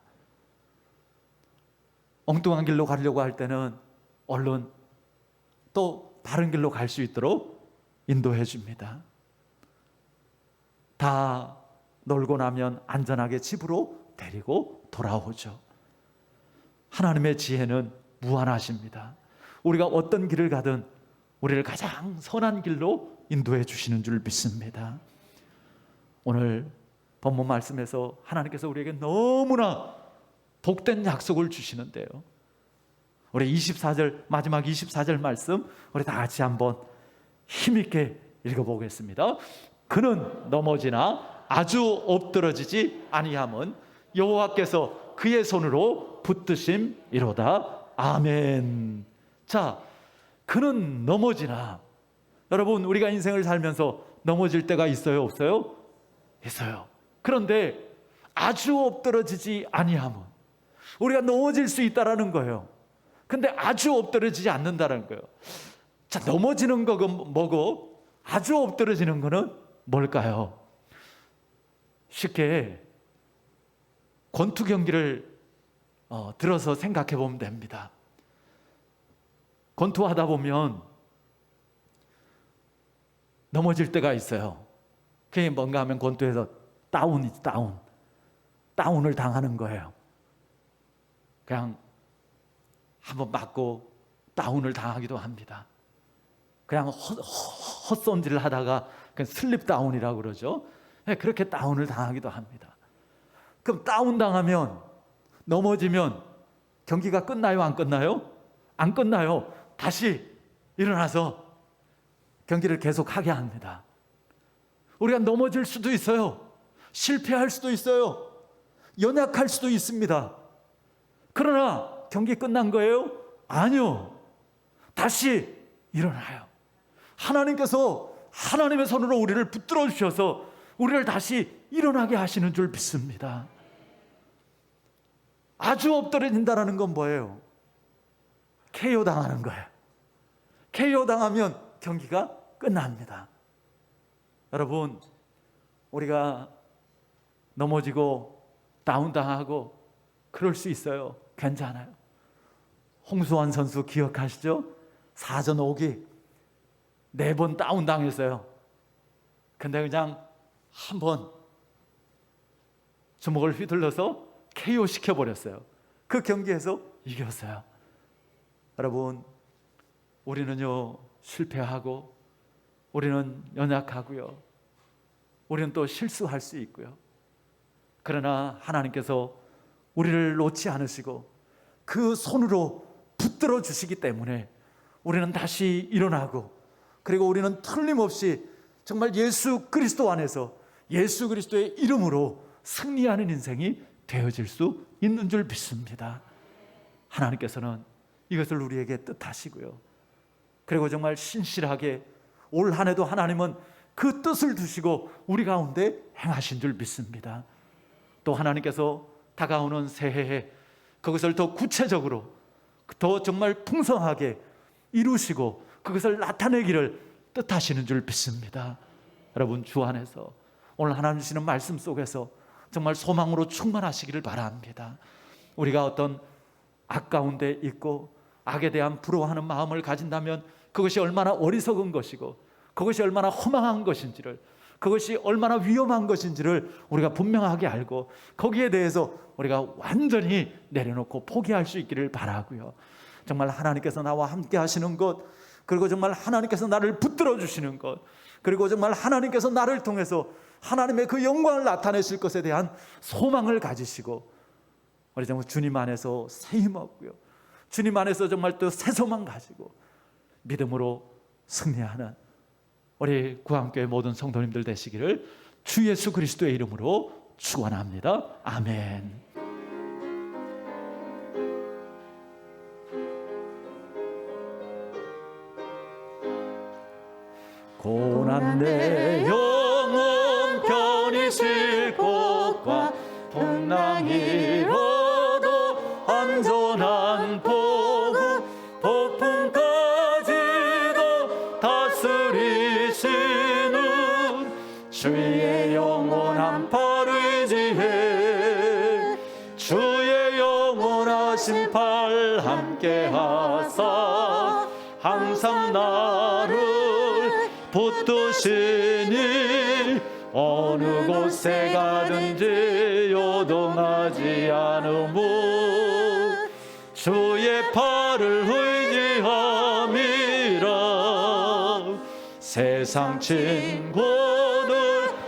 엉뚱한 길로 가려고 할 때는 얼른 또 바른 길로 갈 수 있도록 인도해 줍니다. 다 놀고 나면 안전하게 집으로 데리고 돌아오죠. 하나님의 지혜는 무한하십니다. 우리가 어떤 길을 가든 우리를 가장 선한 길로 인도해 주시는 줄 믿습니다. 오늘 본문 말씀에서 하나님께서 우리에게 너무나 복된 약속을 주시는데요, 우리 24절, 마지막 24절 말씀 우리 다 같이 한번 힘있게 읽어보겠습니다. 그는 넘어지나 아주 엎드러지지 아니함은 여호와께서 그의 손으로 붙드심이로다. 아멘. 자, 그는 넘어지나, 여러분, 우리가 인생을 살면서 넘어질 때가 있어요, 없어요? 있어요. 그런데 아주 엎드러지지 아니함은, 우리가 넘어질 수 있다라는 거예요. 근데 아주 엎드러지지 않는다는 거예요. 자, 넘어지는 거는 뭐고 아주 엎드러지는 거는 뭘까요? 쉽게 권투 경기를 들어서 생각해 보면 됩니다. 권투하다 보면 넘어질 때가 있어요. 그게 뭔가 하면 권투에서 다운을 당하는 거예요. 그냥 한번 맞고 다운을 당하기도 합니다. 그냥 헛손질을 하다가 그냥 슬립 다운이라고 그러죠. 그렇게 다운을 당하기도 합니다. 그럼 다운 당하면, 넘어지면 경기가 끝나요, 안 끝나요? 안 끝나요. 다시 일어나서 경기를 계속하게 합니다. 우리가 넘어질 수도 있어요. 실패할 수도 있어요. 연약할 수도 있습니다. 그러나 경기 끝난 거예요? 아니요. 다시 일어나요. 하나님께서 하나님의 손으로 우리를 붙들어 주셔서 우리를 다시 일어나게 하시는 줄 믿습니다. 아주 엎드러진다는 건 뭐예요? KO 당하는 거예요. KO 당하면 경기가 끝납니다. 여러분, 우리가 넘어지고 다운당하고 그럴 수 있어요. 괜찮아요. 홍수환 선수 기억하시죠? 4전 5기 4번 다운당했어요. 근데 그냥 한번 주먹을 휘둘러서 KO 시켜버렸어요. 그 경기에서 이겼어요. 여러분, 우리는요, 실패하고 우리는 연약하고요, 우리는 또 실수할 수 있고요. 그러나 하나님께서 우리를 놓지 않으시고 그 손으로 붙들어 주시기 때문에 우리는 다시 일어나고, 그리고 우리는 틀림없이 정말 예수 그리스도 안에서 예수 그리스도의 이름으로 승리하는 인생이 되어질 수 있는 줄 믿습니다. 하나님께서는 이것을 우리에게 뜻하시고요, 그리고 정말 신실하게 올 한 해도 하나님은 그 뜻을 두시고 우리 가운데 행하신 줄 믿습니다. 또 하나님께서 다가오는 새해에 그것을 더 구체적으로 더 정말 풍성하게 이루시고 그것을 나타내기를 뜻하시는 줄 믿습니다. 여러분, 주 안에서 오늘 하나님 주시는 말씀 속에서 정말 소망으로 충만하시기를 바랍니다. 우리가 어떤 악 가운데 있고 악에 대한 부러워하는 마음을 가진다면 그것이 얼마나 어리석은 것이고 그것이 얼마나 허망한 것인지를, 그것이 얼마나 위험한 것인지를 우리가 분명하게 알고 거기에 대해서 우리가 완전히 내려놓고 포기할 수 있기를 바라고요. 정말 하나님께서 나와 함께 하시는 것, 그리고 정말 하나님께서 나를 붙들어 주시는 것, 그리고 정말 하나님께서 나를 통해서 하나님의 그 영광을 나타내실 것에 대한 소망을 가지시고 우리 정말 주님 안에서 새 힘 얻고요, 주님 안에서 정말 또 새 소망 가지고 믿음으로 승리하는 우리 구한교회 모든 성도님들 되시기를 주 예수 그리스도의 이름으로 축원합니다. 아멘. 고난 내 영혼 편히 쉴 곳과 풍랑 이뤄도 안전한 복음, 폭풍까지도 다스리시는 주의 영원한 팔 의지해 주의 영원하신 팔 함께 하사 항상 나를 붙드시니 어느 곳에 가든지 요동하지 않으무 주의 팔을 의지함이라. 세상 친구들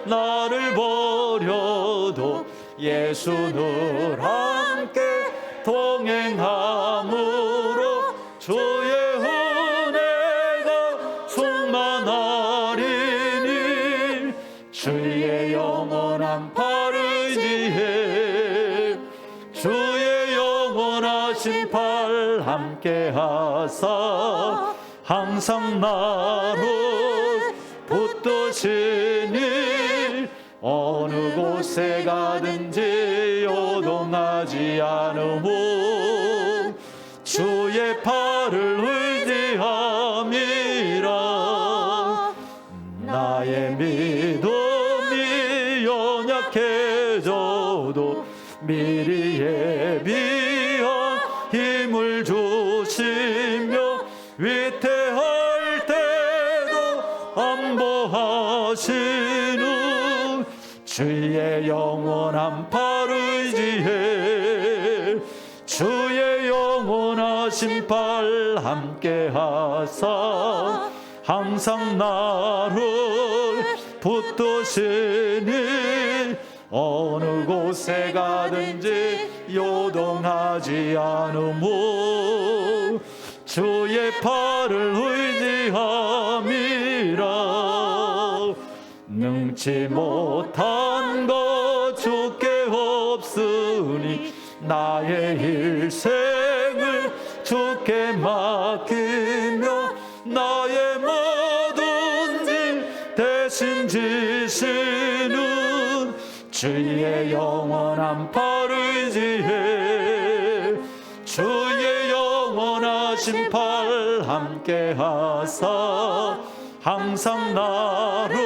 나를 버려도 예수 늘 함께 동행함으로 주의 은혜가 충만하리니 주의 영원한 팔 의지해 주의 영원하신 팔 함께 하사 항상 나를 붙드시니 어느 곳에 가든지 요동하지 않으무 주의 팔을 의지함이라. 나의 믿음이 연약해져도 미리 예비한 힘을 주시며 위태할 때도 안보하시는 주의 영원한 팔 의지해 주의 영원하신 팔 함께 하사 항상 나를 붙드시니 어느 곳에 가든지 요동하지 않으무 주의 팔을 의지함이라. 능치 못한 것 주께 없으니 나의 일생을 주께 맡기며 나의 모든 일 대신 지시는 주의 영원한 팔 의지해 주의 영원하신 팔 함께 하사 항상 나를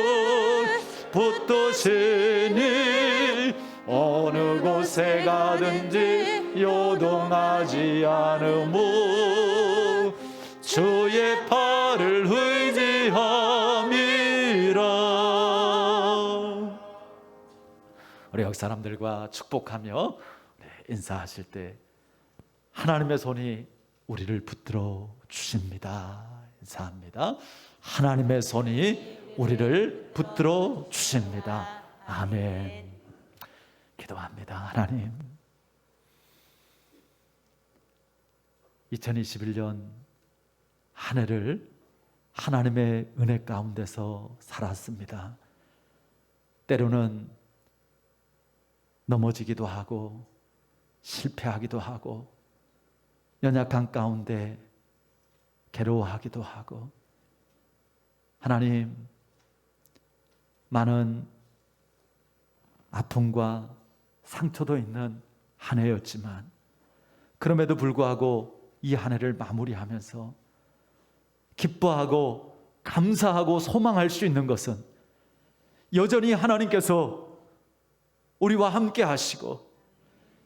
붙드시니 어느 곳에 가든지 요동하지 않으무 주의 팔을 의지함이라. 우리 여기 사람들과 축복하며 인사하실 때 하나님의 손이 우리를 붙들어 주십니다. 인사합니다. 하나님의 손이 우리를 붙들어 주십니다. 아멘. 기도합니다. 하나님, 2021년 한 해를 하나님의 은혜 가운데서 살았습니다. 때로는 넘어지기도 하고 실패하기도 하고 연약한 가운데 괴로워하기도 하고, 하나님, 많은 아픔과 상처도 있는 한 해였지만 그럼에도 불구하고 이 한 해를 마무리하면서 기뻐하고 감사하고 소망할 수 있는 것은 여전히 하나님께서 우리와 함께 하시고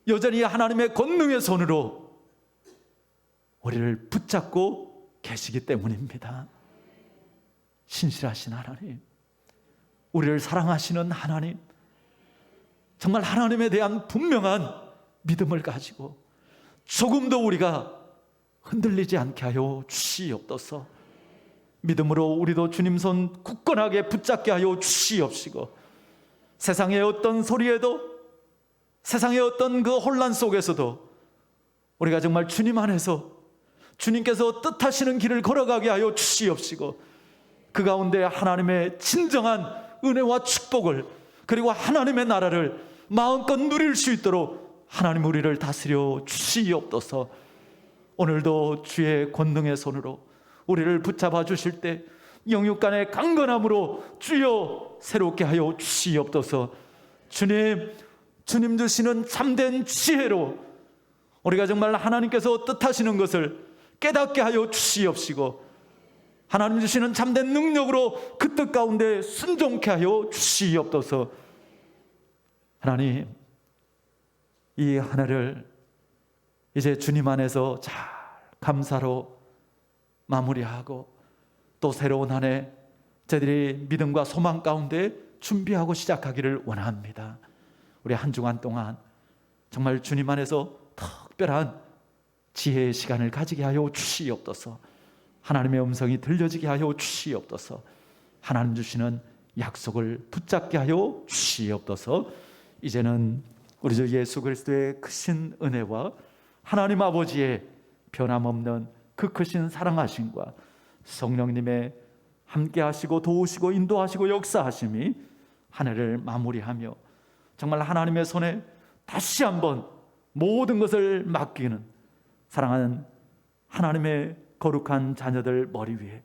여전히 하나님의 권능의 손으로 우리를 붙잡고 계시기 때문입니다. 신실하신 하나님, 우리를 사랑하시는 하나님, 정말 하나님에 대한 분명한 믿음을 가지고 조금도 우리가 흔들리지 않게 하여 주시옵소서. 믿음으로 우리도 주님 손 굳건하게 붙잡게 하여 주시옵시고, 세상의 어떤 소리에도, 세상의 어떤 그 혼란 속에서도 우리가 정말 주님 안에서 주님께서 뜻하시는 길을 걸어가게 하여 주시옵시고, 그 가운데 하나님의 진정한 은혜와 축복을, 그리고 하나님의 나라를 마음껏 누릴 수 있도록 하나님 우리를 다스려 주시옵소서. 오늘도 주의 권능의 손으로 우리를 붙잡아 주실 때 영육간의 강건함으로 주여 새롭게 하여 주시옵소서. 주님 주시는 참된 지혜로 우리가 정말 하나님께서 뜻하시는 것을 깨닫게 하여 주시옵시고, 하나님 주시는 참된 능력으로 그 뜻 가운데 순종케 하여 주시옵소서. 하나님, 이 한 해를 이제 주님 안에서 잘 감사로 마무리하고 또 새로운 한 해 저희들이 믿음과 소망 가운데 준비하고 시작하기를 원합니다. 우리 한 주간 동안 정말 주님 안에서 특별한 지혜의 시간을 가지게 하여 주시옵소서. 하나님의 음성이 들려지게 하여 주시옵소서. 하나님 주시는 약속을 붙잡게 하여 주시옵소서. 이제는 우리 주 예수 그리스도의 크신 은혜와 하나님 아버지의 변함없는 그 크신 사랑하심과 성령님의 함께하시고 도우시고 인도하시고 역사하심이 한 해를 마무리하며 정말 하나님의 손에 다시 한번 모든 것을 맡기는 사랑하는 하나님의 거룩한 자녀들 머리 위에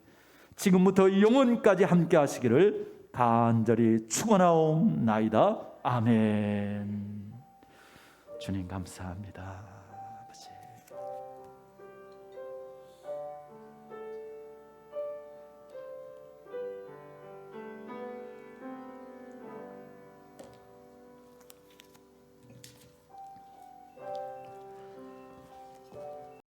지금부터 영원까지 함께하시기를 간절히 축원하옵나이다. 아멘. 주님 감사합니다.